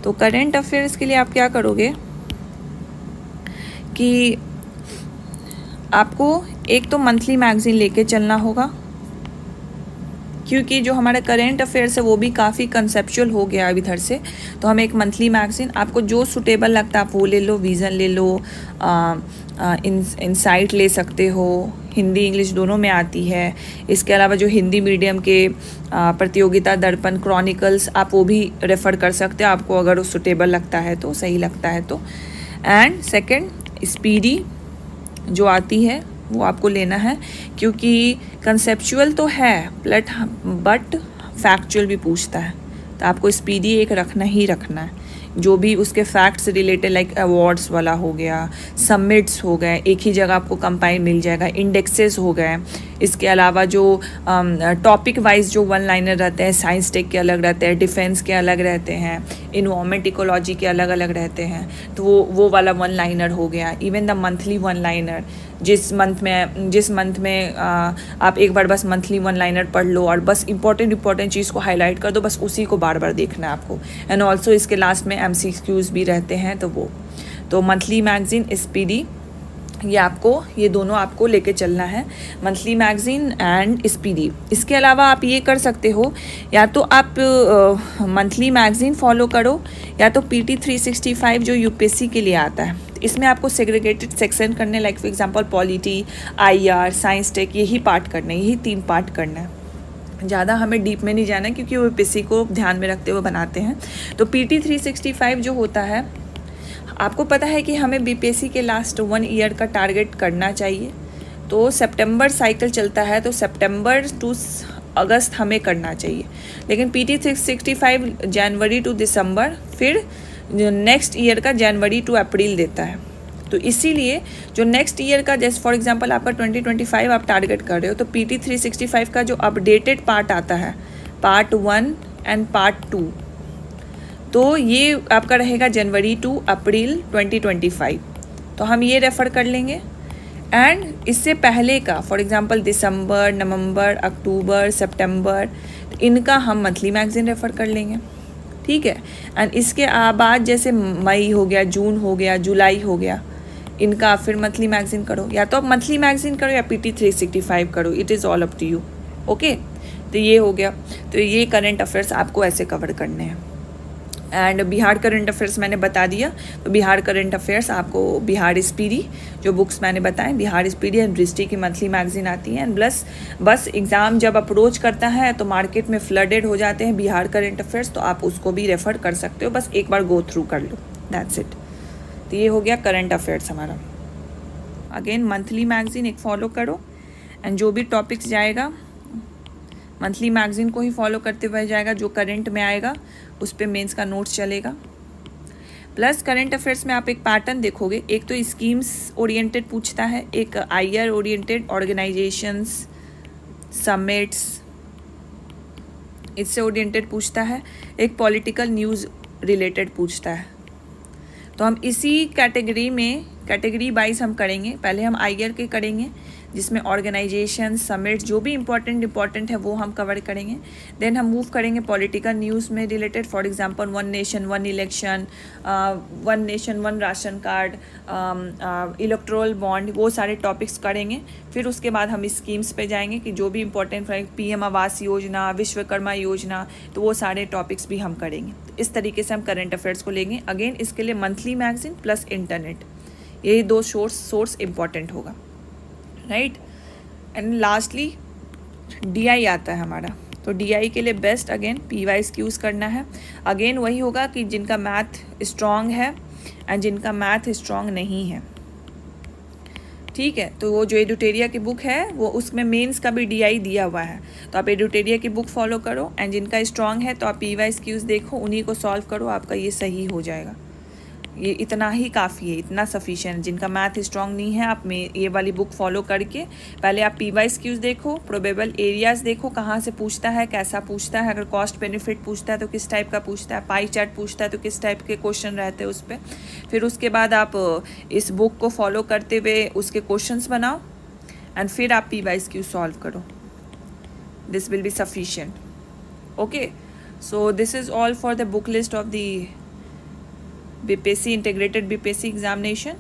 तो current affairs के लिए आप क्या करोगे कि आपको एक तो मंथली मैगज़ीन लेके चलना होगा, क्योंकि जो हमारा करेंट अफेयर्स है वो भी काफ़ी कंसेप्चुअल हो गया अब इधर से। तो हम एक मंथली मैगज़ीन, आपको जो सूटेबल लगता है आप वो ले लो, विज़न ले लो, इनसाइट ले सकते हो, हिंदी इंग्लिश दोनों में आती है। इसके अलावा जो हिंदी मीडियम के प्रतियोगिता दर्पण क्रॉनिकल्स, आप वो भी रेफ़र कर सकते हो आपको अगर वो सूटेबल लगता है तो, सही लगता है तो। एंड सेकंड स्पीडी जो आती है वो आपको लेना है, क्योंकि कंसेप्चुअल तो है बट फैक्चुअल भी पूछता है, तो आपको स्पीडी एक रखना ही रखना है। जो भी उसके फैक्ट्स से रिलेटेड लाइक अवार्ड्स वाला हो गया, समिट्स हो गए, एक ही जगह आपको कंपाइल मिल जाएगा, इंडेक्सेस हो गए। इसके अलावा जो टॉपिक वाइज जो वन लाइनर रहते हैं, साइंस टेक के अलग रहते हैं, डिफेंस के अलग रहते हैं, इन्वायरमेंट इकोलॉजी के अलग अलग रहते हैं, तो वो वाला वन लाइनर हो गया। Even the monthly one liner, जिस मंथ में आप एक बार बस मंथली वन लाइनर पढ़ लो और बस इंपॉर्टेंट चीज़ को हाईलाइट कर दो, बस उसी को बार बार देखना है आपको। एंड ऑल्सो इसके लास्ट में MCQs भी रहते हैं, तो मंथली मैगज़ीन, स्पीडी, ये दोनों आपको लेके चलना है, मंथली मैगज़ीन एंड स्पीडी। इसके अलावा आप ये कर सकते हो, या तो आप मंथली मैगज़ीन फॉलो करो, या तो PT 365 जो UPSC के लिए आता है, इसमें आपको सेग्रीगेटेड सेक्शन करने, like for example polity, IR, science tech, यही पार्ट करना है, यही 3 पार्ट करना है। ज़्यादा हमें डीप में नहीं जाना है, क्योंकि वो UPSC को ध्यान में रखते हुए बनाते हैं। तो PT 365 जो होता है, आपको पता है कि हमें BPSC के लास्ट 1 ईयर का टारगेट करना चाहिए। तो सितंबर साइकिल चलता है, तो सितंबर टू अगस्त हमें करना चाहिए, लेकिन PT 365 जनवरी टू दिसंबर, फिर नेक्स्ट ईयर का जनवरी टू अप्रैल देता है। तो इसीलिए जो नेक्स्ट ईयर का, जैसे फॉर एग्जांपल आपका 2025 आप टारगेट कर रहे हो, तो PT 365 का जो अपडेटेड पार्ट आता है, पार्ट 1 एंड पार्ट 2, तो ये आपका रहेगा जनवरी टू अप्रैल 2025। तो हम ये रेफ़र कर लेंगे। एंड इससे पहले का, फॉर एग्जांपल दिसंबर, नवंबर, अक्टूबर, सितंबर, इनका हम मंथली मैगज़ीन रेफ़र कर लेंगे, ठीक है। एंड इसके बाद जैसे मई हो गया, जून हो गया, जुलाई हो गया, इनका फिर मंथली मैगज़ीन करो, या तो आप मंथली मैगज़ीन करो या PT 365 करो, it is all up to you, okay. तो ये हो गया। तो ये करंट अफेयर्स आपको ऐसे कवर करने हैं। एंड बिहार करंट अफेयर्स मैंने बता दिया, तो बिहार करंट अफेयर्स आपको बिहार स्पीडी, जो बुक्स मैंने बताएं, बिहार स्पीडी एंड दृष्टि की मंथली मैगज़ीन आती है। एंड बस एग्ज़ाम जब अप्रोच करता है तो मार्केट में फ्लडेड हो जाते हैं बिहार करंट अफेयर्स, तो आप उसको भी रेफ़र कर सकते हो, बस एक बार गो थ्रू कर लो, दैट्स इट। तो ये हो गया करंट अफेयर्स हमारा। अगेन मंथली मैगज़ीन एक फॉलो करो, एंड जो भी टॉपिक्स जाएगा मंथली मैगज़ीन को ही फॉलो करते हुए जाएगा, जो करंट में आएगा उस पे मेंस का नोट्स चलेगा। प्लस करंट अफेयर्स में आप एक पैटर्न देखोगे, एक तो स्कीम्स ओरिएंटेड पूछता है, एक IR ओरिएंटेड, ऑर्गेनाइजेशंस, समिट्स, इससे ओरिएंटेड पूछता है, एक पॉलिटिकल न्यूज़ रिलेटेड पूछता है। तो हम इसी कैटेगरी वाइज हम करेंगे। पहले हम IR के करेंगे, जिसमें ऑर्गेनाइजेशन, समिट, जो भी इम्पोर्टेंट है वो हम कवर करेंगे। देन हम मूव करेंगे पॉलिटिकल न्यूज़ में related, for example 1 nation 1 election, 1 nation 1 ration card, electoral bond, वो सारे टॉपिक्स करेंगे। फिर उसके बाद हम स्कीम्स पे जाएंगे कि जो भी इम्पोर्टेंट PM आवास योजना, विश्वकर्मा योजना, तो वो सारे टॉपिक्स भी हम करेंगे। इस तरीके से हम करंट अफेयर्स को लेंगे। अगेन इसके लिए मंथली मैगज़ीन प्लस इंटरनेट, यही 2 सोर्स इम्पॉर्टेंट होगा, राइट। एंड लास्टली DI आता है हमारा, तो DI के लिए बेस्ट अगेन PYQs करना है। अगेन वही होगा कि जिनका मैथ स्ट्रॉन्ग है एंड जिनका मैथ स्ट्रॉन्ग नहीं है, ठीक है। तो वो जो एडुटेरिया की बुक है, वो उसमें मेंस का भी DI दिया हुआ है, तो आप एडुटेरिया की बुक फॉलो करो। एंड जिनका स्ट्रॉन्ग है तो आप PYQs देखो, उन्हीं को सॉल्व करो, आपका ये सही हो जाएगा। ये इतना ही काफ़ी है, इतना सफिशिएंट। जिनका मैथ स्ट्रॉन्ग नहीं है, आप ये वाली बुक फॉलो करके पहले आप PYQs देखो, प्रोबेबल एरियाज़ देखो, कहाँ से पूछता है, कैसा पूछता है, अगर कॉस्ट बेनिफिट पूछता है तो किस टाइप का पूछता है, पाई चार्ट पूछता है तो किस टाइप के क्वेश्चन रहते हैं उस पर। फिर उसके बाद आप इस बुक को फॉलो करते हुए उसके क्वेश्चंस बनाओ, एंड फिर आप PYQ सॉल्व करो। This will be sufficient, okay. So this is all for the book list of the BPSC integrated BPSC examination